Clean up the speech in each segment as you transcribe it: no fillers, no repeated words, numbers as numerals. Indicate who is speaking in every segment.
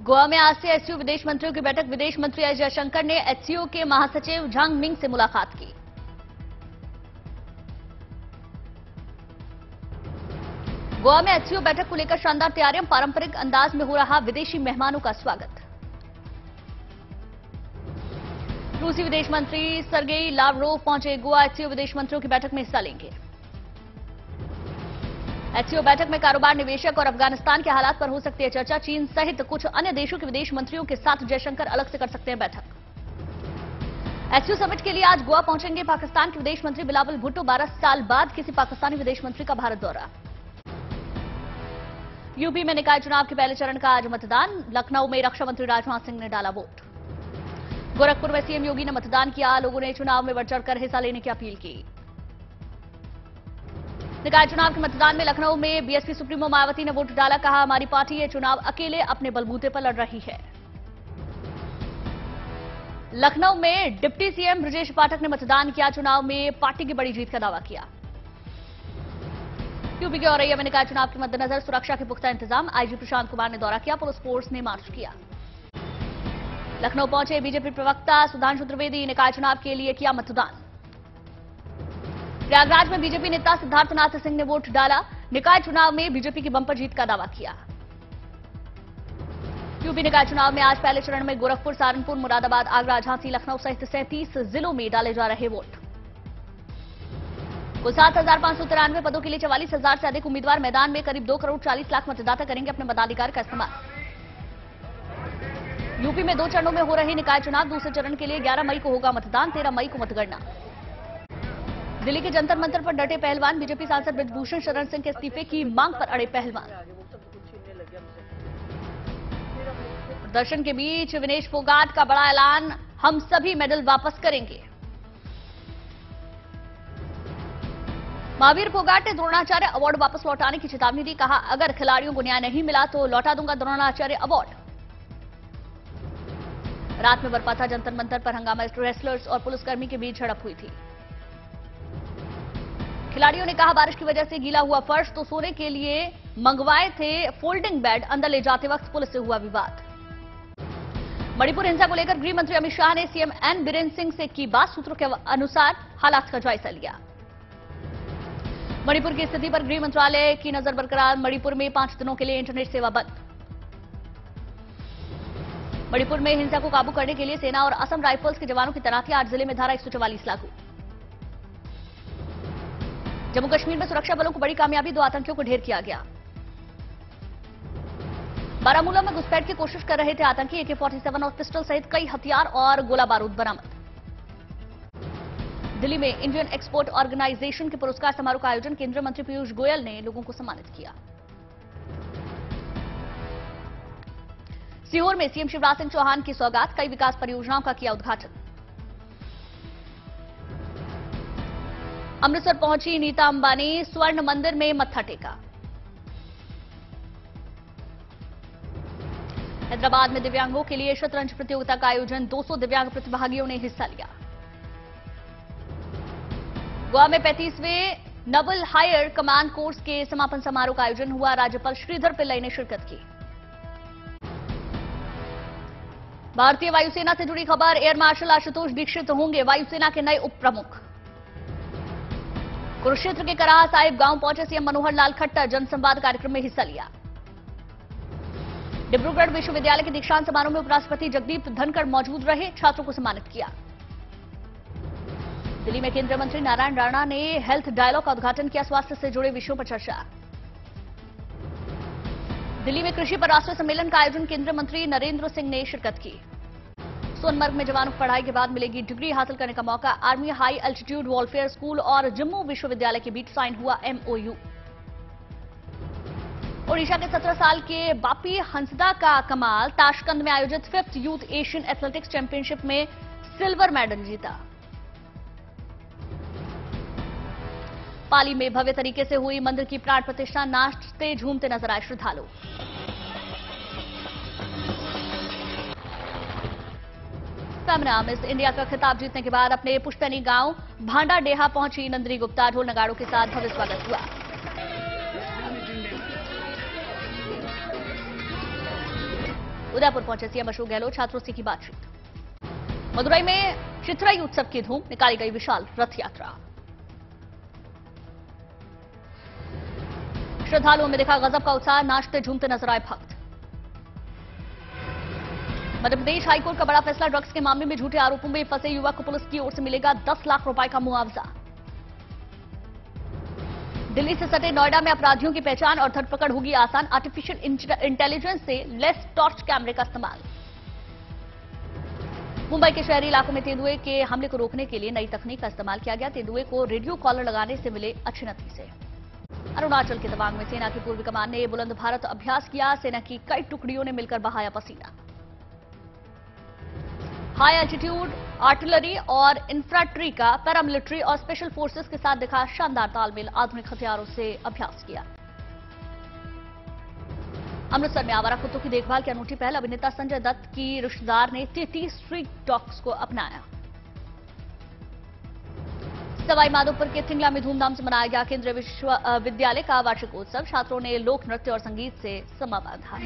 Speaker 1: गोवा में आज से एससीओ विदेश मंत्रियों की बैठक। विदेश मंत्री एस जयशंकर ने एससीओ के महासचिव झांग मिंग से मुलाकात की। गोवा में एससीओ बैठक को लेकर शानदार तैयारियां। पारंपरिक अंदाज में हो रहा विदेशी मेहमानों का स्वागत। रूसी विदेश मंत्री सर्गेई लावरोव पहुंचे गोवा। एससीओ विदेश मंत्रियों की बैठक में हिस्सा लेंगे। एससीओ बैठक में कारोबार, निवेशक और अफगानिस्तान के हालात पर हो सकती है चर्चा। चीन सहित कुछ अन्य देशों के विदेश मंत्रियों के साथ जयशंकर अलग से कर सकते हैं बैठक। एससीओ समिट के लिए आज गोवा पहुंचेंगे पाकिस्तान के विदेश मंत्री बिलावल भुट्टो। 12 साल बाद किसी पाकिस्तानी विदेश मंत्री का भारत दौरा। यूपी में निकाय चुनाव के पहले चरण का आज मतदान। लखनऊ में रक्षा मंत्री राजनाथ सिंह ने डाला वोट। गोरखपुर में सीएम योगी ने मतदान किया। लोगों ने चुनाव में बढ़ चढ़कर हिस्सा लेने की अपील की। निकाय चुनाव के मतदान में लखनऊ में बीएसपी सुप्रीमो मायावती ने वोट डाला। कहा, हमारी पार्टी ये चुनाव अकेले अपने बलबूते पर लड़ रही है। लखनऊ में डिप्टी सीएम ब्रजेश पाठक ने मतदान किया। चुनाव में पार्टी की बड़ी जीत का दावा किया। यूपी के औरैया में निकाय चुनाव के मद्देनजर सुरक्षा के पुख्ता इंतजाम। आईजी प्रशांत कुमार ने दौरा किया। पुलिस फोर्स ने मार्च किया। लखनऊ पहुंचे बीजेपी प्रवक्ता सुधांशु त्रिवेदी। निकाय चुनाव के लिए किया मतदान। प्रयागराज में बीजेपी नेता सिद्धार्थनाथ सिंह ने वोट डाला। निकाय चुनाव में बीजेपी की बंपर जीत का दावा किया। यूपी निकाय चुनाव में आज पहले चरण में गोरखपुर, सहारनपुर, मुरादाबाद, आगरा, झांसी, लखनऊ सहित 37 जिलों में डाले जा रहे वोट। कुल 7,593 पदों के लिए 44,000 से अधिक उम्मीदवार मैदान में। करीब 2 करोड़ 40 लाख मतदाता करेंगे अपने मताधिकार का इस्तेमाल। यूपी में 2 चरणों में हो रहे निकाय चुनाव। दूसरे चरण के लिए 11 मई को होगा मतदान। 13 मई को मतगणना। दिल्ली के जंतर मंतर पर डटे पहलवान। बीजेपी सांसद ब्रजभूषण शरण सिंह के इस्तीफे की मांग पर अड़े पहलवान। प्रदर्शन के बीच विनेश फोगाट का बड़ा ऐलान, हम सभी मेडल वापस करेंगे। महावीर फोगाट ने द्रोणाचार्य अवार्ड वापस लौटाने की चेतावनी दी। कहा, अगर खिलाड़ियों को न्याय नहीं मिला तो लौटा दूंगा द्रोणाचार्य अवार्ड। रात में बरपा था जंतर मंतर पर हंगामा। रेसलर्स और पुलिसकर्मी के बीच झड़प हुई थी। खिलाड़ियों ने कहा, बारिश की वजह से गीला हुआ फर्श तो सोने के लिए मंगवाए थे फोल्डिंग बेड। अंदर ले जाते वक्त पुलिस से हुआ विवाद। मणिपुर हिंसा को लेकर गृह मंत्री अमित शाह ने सीएम एन बीरेन्द्र सिंह से की बात। सूत्रों के अनुसार हालात का जायजा लिया। मणिपुर की स्थिति पर गृह मंत्रालय की नजर बरकरार। मणिपुर में 5 दिनों के लिए इंटरनेट सेवा बंद। मणिपुर में हिंसा को काबू करने के लिए सेना और असम राइफल्स के जवानों की तैनाती। 8 जिले में धारा 144 लागू। जम्मू कश्मीर में सुरक्षा बलों को बड़ी कामयाबी। 2 आतंकियों को ढेर किया गया। बारामूला में घुसपैठ की कोशिश कर रहे थे आतंकी। AK-47 और पिस्टल सहित कई हथियार और गोला बारूद बरामद। दिल्ली में इंडियन एक्सपोर्ट ऑर्गेनाइजेशन के पुरस्कार समारोह का आयोजन। केंद्रीय मंत्री पीयूष गोयल ने लोगों को सम्मानित किया। सीहोर में सीएम शिवराज सिंह चौहान की सौगात। कई विकास परियोजनाओं का किया उद्घाटन। अमृतसर पहुंची नीता अंबानी। स्वर्ण मंदिर में मत्था टेका। हैदराबाद में दिव्यांगों के लिए शतरंज प्रतियोगिता का आयोजन। 200 दिव्यांग प्रतिभागियों ने हिस्सा लिया। गोवा में 35वें नवल हायर कमांड कोर्स के समापन समारोह का आयोजन हुआ। राज्यपाल श्रीधर पिल्लई ने शिरकत की। भारतीय वायुसेना से जुड़ी खबर। एयर मार्शल आशुतोष दीक्षित होंगे वायुसेना के नए उप प्रमुख। कुरुक्षेत्र के कराह साहिब गांव पहुंचे सीएम मनोहर लाल खट्टर। जनसंवाद कार्यक्रम में हिस्सा लिया। डिब्रूगढ़ विश्वविद्यालय के दीक्षांत समारोह में उपराष्ट्रपति जगदीप धनखड़ मौजूद रहे। छात्रों को सम्मानित किया। दिल्ली में केंद्रीय मंत्री नारायण राणा ने हेल्थ डायलॉग का उद्घाटन किया। स्वास्थ्य से जुड़े विषयों पर चर्चा। दिल्ली में कृषि पर राष्ट्रीय सम्मेलन का आयोजन। केंद्रीय मंत्री नरेंद्र सिंह ने शिरकत की। सोनमर्ग में जवानों को पढ़ाई के बाद मिलेगी डिग्री हासिल करने का मौका। Army high altitude warfare school और जम्मू विश्वविद्यालय के बीच साइन हुआ MOU। ओडिशा के 17 साल के बापी हंसदा का कमाल। ताशकंद में आयोजित 5th youth Asian athletics championship में सिल्वर मेडल जीता। पाली में भव्य तरीके से हुई मंदिर की प्राण प्रतिष्ठा। नाचते झूमते नजर आए श्रद्धालु। फेमिना मिस इंडिया का खिताब जीतने के बाद अपने पुश्तैनी गांव भांडा डेहा पहुंची नंदिनी गुप्ता। ढोल नगाड़ों के साथ भव्य स्वागत हुआ। उदयपुर पहुंचे सीएम अशोक गहलोत, छात्रों से की बातचीत। मदुरई में चित्रई उत्सव की धूम, निकाली गई विशाल रथ यात्रा। श्रद्धालुओं में दिखा गजब का उत्साह, नाचते झूमते नजर आए भक्त। मध्य प्रदेश हाईकोर्ट का बड़ा फैसला, ड्रग्स के मामले में झूठे आरोपों में फंसे युवक को पुलिस की ओर से मिलेगा 10 लाख रुपए का मुआवजा। दिल्ली से सटे नोएडा में अपराधियों की पहचान और धरपकड़ होगी आसान, आर्टिफिशियल इंटेलिजेंस से लेस टॉर्च कैमरे का इस्तेमाल। मुंबई के शहरी इलाकों में तेंदुए के हमले को रोकने के लिए नई तकनीक का इस्तेमाल किया गया। तेंदुए को रेडियो कॉलर लगाने से मिले अच्छे नतीजे। अरुणाचल के तवांग में सेना की पूर्वी कमान ने बुलंद भारत अभ्यास किया, सेना की कई टुकड़ियों ने मिलकर बहाया पसीना। हाई एल्टीट्यूड आर्टिलरी और इंफ्रैंट्री का पैरामिलिट्री और स्पेशल फोर्सेस के साथ दिखा शानदार तालमेल, आधुनिक हथियारों से अभ्यास किया। अमृतसर में आवारा कुत्तों की देखभाल की अनूठी पहल, अभिनेता संजय दत्त की रिश्तेदार ने टीटी स्ट्रीट डॉग्स को अपनाया। सवाई माधोपुर के थिंगला में धूमधाम से मनाया गया केंद्रीय विश्वविद्यालय का वार्षिकोत्सव, छात्रों ने लोक नृत्य और संगीत से समा बांधा।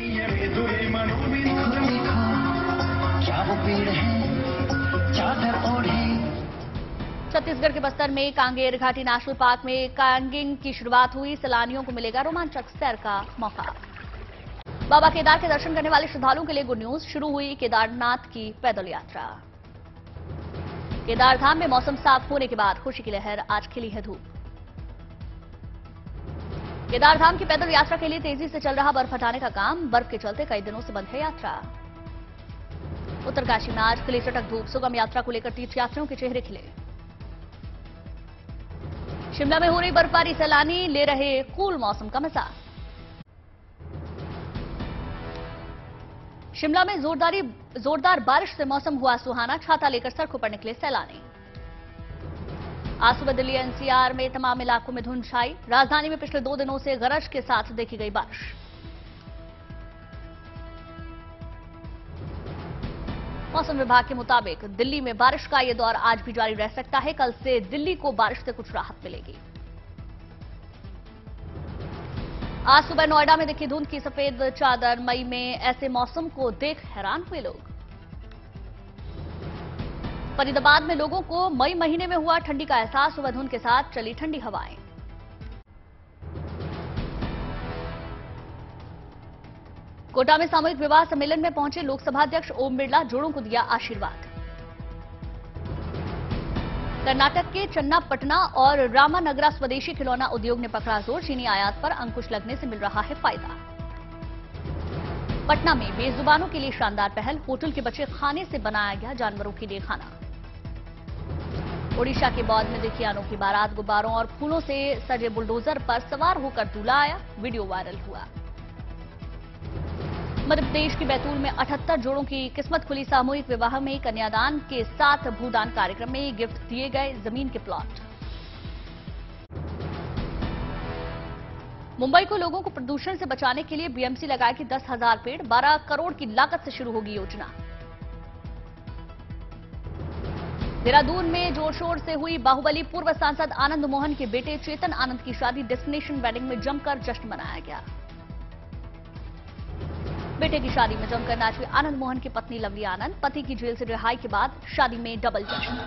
Speaker 1: छत्तीसगढ़ के बस्तर में कांगेर घाटी नेशनल पार्क में कांगिंग की शुरुआत हुई, सैलानियों को मिलेगा रोमांचक सैर का मौका। बाबा केदार के दर्शन करने वाले श्रद्धालुओं के लिए गुड न्यूज, शुरू हुई केदारनाथ की पैदल यात्रा। केदारधाम में मौसम साफ होने के बाद खुशी की लहर, आज खिली है धूप। केदारधाम की पैदल यात्रा के लिए तेजी से चल रहा बर्फ हटाने का काम, बर्फ के चलते कई दिनों से बंद है यात्रा। उत्तरकाशी में आज खिली चटक धूप, सुगम यात्रा को लेकर तीर्थयात्रियों के चेहरे खिले। शिमला में हो रही बर्फबारी, सैलानी ले रहे कूल मौसम का मजा। शिमला में जोरदार बारिश से मौसम हुआ सुहाना, छाता लेकर सड़कों पर निकले सैलानी। आज सुबह दिल्ली एनसीआर में तमाम इलाकों में धुंध छाई, राजधानी में पिछले 2 दिनों से गरज के साथ देखी गई बारिश। मौसम विभाग के मुताबिक दिल्ली में बारिश का यह दौर आज भी जारी रह सकता है, कल से दिल्ली को बारिश से कुछ राहत मिलेगी। आज सुबह नोएडा में दिखी धुंध की सफेद चादर, मई में ऐसे मौसम को देख हैरान हुए लोग। फरीदाबाद में लोगों को मई महीने में हुआ ठंडी का एहसास, सुबह धुंध के साथ चली ठंडी हवाएं। कोटा में सामूहिक विवाह सम्मेलन में पहुंचे लोकसभा अध्यक्ष ओम बिरला, जोड़ों को दिया आशीर्वाद। कर्नाटक के चन्नापटना और रामानगरा स्वदेशी खिलौना उद्योग ने पकड़ा जोर, चीनी आयात पर अंकुश लगने से मिल रहा है फायदा। पटना में बेजुबानों के लिए शानदार पहल, होटल के बच्चे खाने से बनाया गया जानवरों के लिए खाना। ओडिशा के बौद्ध में देखी अनोखी बारात, गुब्बारों और फूलों से सजे बुलडोजर पर सवार होकर दूल्हा आया, वीडियो वायरल हुआ। मध्य प्रदेश की बैतूल में 78 जोड़ों की किस्मत खुली, सामूहिक विवाह में कन्यादान के साथ भूदान कार्यक्रम में गिफ्ट दिए गए जमीन के प्लॉट। मुंबई को लोगों को प्रदूषण से बचाने के लिए बीएमसी लगाएगी 10,000 पेड़, 12 करोड़ की लागत से शुरू होगी योजना। देहरादून में जोर शोर से हुई बाहुबली पूर्व सांसद आनंद मोहन के बेटे चेतन आनंद की शादी, डेस्टिनेशन वेडिंग में जमकर जश्न मनाया गया। बेटे की शादी में जमकर नाची आनंद मोहन की पत्नी लवली आनंद, पति की जेल से रिहाई के बाद शादी में डबल जश्न।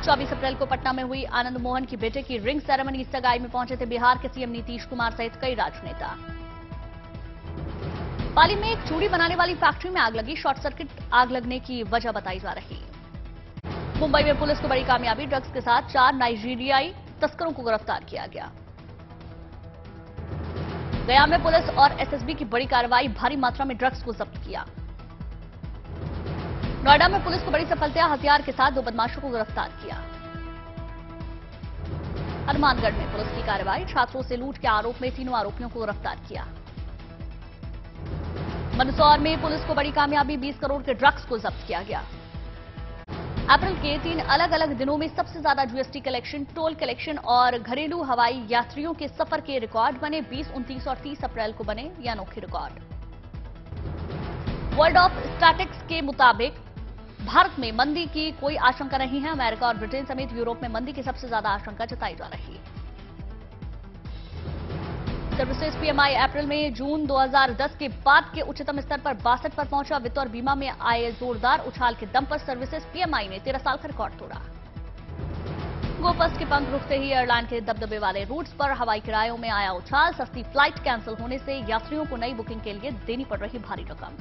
Speaker 1: चौबीस अप्रैल को पटना में हुई आनंद मोहन की बेटे की रिंग सेरेमनी, सगाई में पहुंचे थे बिहार के सीएम नीतीश कुमार सहित कई राजनेता। पाली में एक चूड़ी बनाने वाली फैक्ट्री में आग लगी, शॉर्ट सर्किट आग लगने की वजह बताई जा रही। मुंबई में पुलिस को बड़ी कामयाबी, ड्रग्स के साथ 4 नाइजीरियाई तस्करों को गिरफ्तार किया गया। गया में पुलिस और एसएसबी की बड़ी कार्रवाई, भारी मात्रा में ड्रग्स को जब्त किया। नोएडा में पुलिस को बड़ी सफलता, हथियार के साथ 2 बदमाशों को गिरफ्तार किया। हनुमानगढ़ में पुलिस की कार्रवाई, छात्रों से लूट के आरोप में 3 आरोपियों को गिरफ्तार किया। मंदसौर में पुलिस को बड़ी कामयाबी, 20 करोड़ के ड्रग्स को जब्त किया गया। अप्रैल के 3 अलग अलग दिनों में सबसे ज्यादा जीएसटी कलेक्शन, टोल कलेक्शन और घरेलू हवाई यात्रियों के सफर के रिकॉर्ड बने। 20, 29 और 30 अप्रैल को बने ये अनोखे रिकॉर्ड। वर्ल्ड ऑफ स्टैटिस्टिक्स के मुताबिक भारत में मंदी की कोई आशंका नहीं है। अमेरिका और ब्रिटेन समेत यूरोप में मंदी की सबसे ज्यादा आशंका जताई जा रही है। सर्विसेज पीएमआई अप्रैल में जून 2010 के बाद के उच्चतम स्तर पर 62 पर पहुंचा। वित्त और बीमा में आए जोरदार उछाल के दम पर सर्विसेज पीएमआई ने 13 साल का रिकॉर्ड तोड़ा। गो फर्स्ट के पंख रुकते ही एयरलाइन के दबदबे वाले रूट्स पर हवाई किरायों में आया उछाल। सस्ती फ्लाइट कैंसिल होने से यात्रियों को नई बुकिंग के लिए देनी पड़ रही भारी रकम।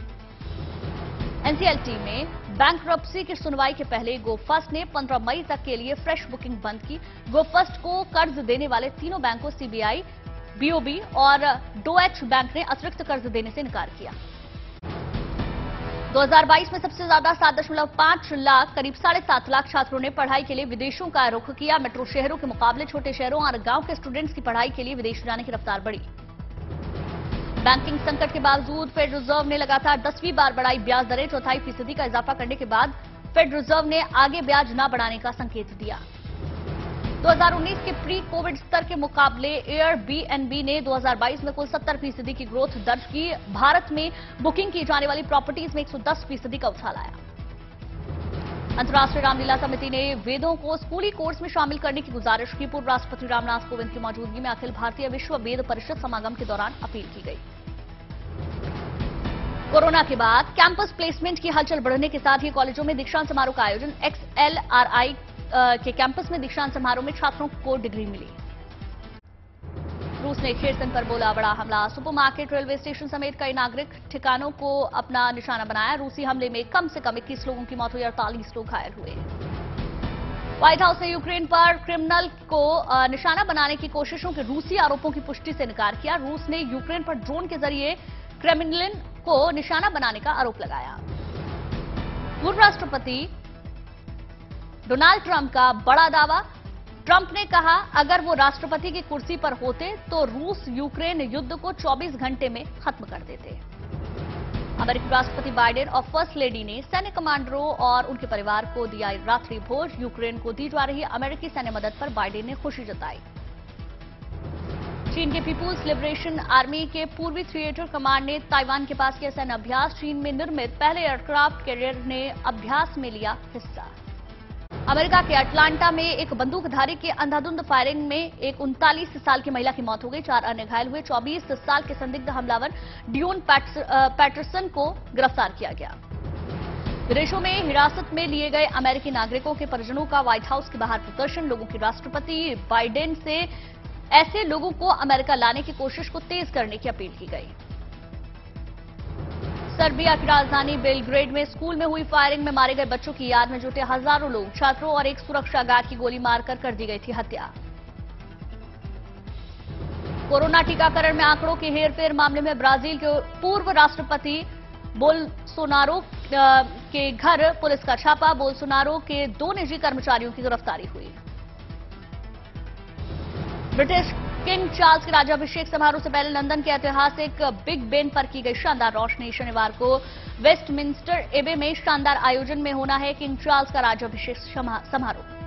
Speaker 1: एनसीएलटी में बैंकरप्सी की सुनवाई के पहले गो फर्स्ट ने 15 मई तक के लिए फ्रेश बुकिंग बंद की। गो फर्स्ट को कर्ज देने वाले तीनों बैंकों सीबीआई, बीओबी और डोएच बैंक ने अतिरिक्त कर्ज देने से इनकार किया। 2022 में सबसे ज्यादा 7.5 लाख करीब 7.5 लाख छात्रों ने पढ़ाई के लिए विदेशों का रुख किया। मेट्रो शहरों के मुकाबले छोटे शहरों और गांव के स्टूडेंट्स की पढ़ाई के लिए विदेश जाने की रफ्तार बढ़ी। बैंकिंग संकट के बावजूद फेड रिजर्व ने लगातार 10वीं बार बढ़ाई ब्याज दरें। 4.25% का इजाफा करने के बाद फेड रिजर्व ने आगे ब्याज न बढ़ाने का संकेत दिया। 2019 के प्री कोविड स्तर के मुकाबले एयरबीएनबी ने 2022 में कुल 70% की ग्रोथ दर्ज की। भारत में बुकिंग की जाने वाली प्रॉपर्टीज में 110% का उछाल आया। अंतर्राष्ट्रीय रामलीला समिति ने वेदों को स्कूली कोर्स में शामिल करने की गुजारिश की। पूर्व राष्ट्रपति रामनाथ कोविंद की मौजूदगी में अखिल भारतीय विश्व वेद परिषद समागम के दौरान अपील की गई। कोरोना के बाद कैंपस प्लेसमेंट की हलचल बढ़ने के साथ ही कॉलेजों में दीक्षांत समारोह का आयोजन। XLRI के कैंपस में दीक्षांत समारोह में छात्रों को डिग्री मिली। रूस ने खेरसन पर बोला बड़ा हमला। सुपरमार्केट, रेलवे स्टेशन समेत कई नागरिक ठिकानों को अपना निशाना बनाया। रूसी हमले में कम से कम 21 लोगों की मौत हुई, 48 लोग घायल हुए। व्हाइट हाउस ने यूक्रेन पर क्रिमिनल को निशाना बनाने की कोशिशों के रूसी आरोपों की पुष्टि से इनकार किया। रूस ने यूक्रेन पर ड्रोन के जरिए क्रेमलिन को निशाना बनाने का आरोप लगाया। पूर्व राष्ट्रपति डोनाल्ड ट्रंप का बड़ा दावा। ट्रंप ने कहा अगर वो राष्ट्रपति की कुर्सी पर होते तो रूस यूक्रेन युद्ध को 24 घंटे में खत्म कर देते। अमेरिकी राष्ट्रपति बाइडेन और फर्स्ट लेडी ने सैन्य कमांडरों और उनके परिवार को दिया रात्रि भोज। यूक्रेन को दी जा रही अमेरिकी सैन्य मदद पर बाइडेन ने खुशी जताई। चीन के पीपुल्स लिबरेशन आर्मी के पूर्वी थिएटर कमांड ने ताइवान के पास किया सैन्य अभ्यास। चीन में निर्मित पहले एयरक्राफ्ट कैरियर ने अभ्यास में लिया हिस्सा। अमेरिका के अटलांटा में एक बंदूकधारी के अंधाधुंध फायरिंग में एक 39 साल की महिला की मौत हो गई। 4 अन्य घायल हुए। 24 साल के संदिग्ध हमलावर डियोन पैटरसन को गिरफ्तार किया गया। विदेशों में हिरासत में लिए गए अमेरिकी नागरिकों के परिजनों का व्हाइट हाउस के बाहर प्रदर्शन। लोगों की राष्ट्रपति बाइडेन से ऐसे लोगों को अमेरिका लाने की कोशिश को तेज करने की अपील की गई। सर्बिया की राजधानी बेलग्रेड में स्कूल में हुई फायरिंग में मारे गए बच्चों की याद में जुटे हजारों लोग। छात्रों और एक सुरक्षा गार्ड की गोली मारकर कर दी गई थी हत्या। कोरोना टीकाकरण में आंकड़ों के हेरफेर मामले में ब्राजील के पूर्व राष्ट्रपति बोल्सोनारो के घर पुलिस का छापा। बोल्सोनारो के 2 निजी कर्मचारियों की गिरफ्तारी हुई। ब्रिटिश किंग चार्ल्स के राज्याभिषेक समारोह से पहले लंदन के ऐतिहासिक बिग बेन पर की गई शानदार रोशनी। शनिवार को वेस्टमिंस्टर एबे में शानदार आयोजन में होना है किंग चार्ल्स का राज्याभिषेक समारोह।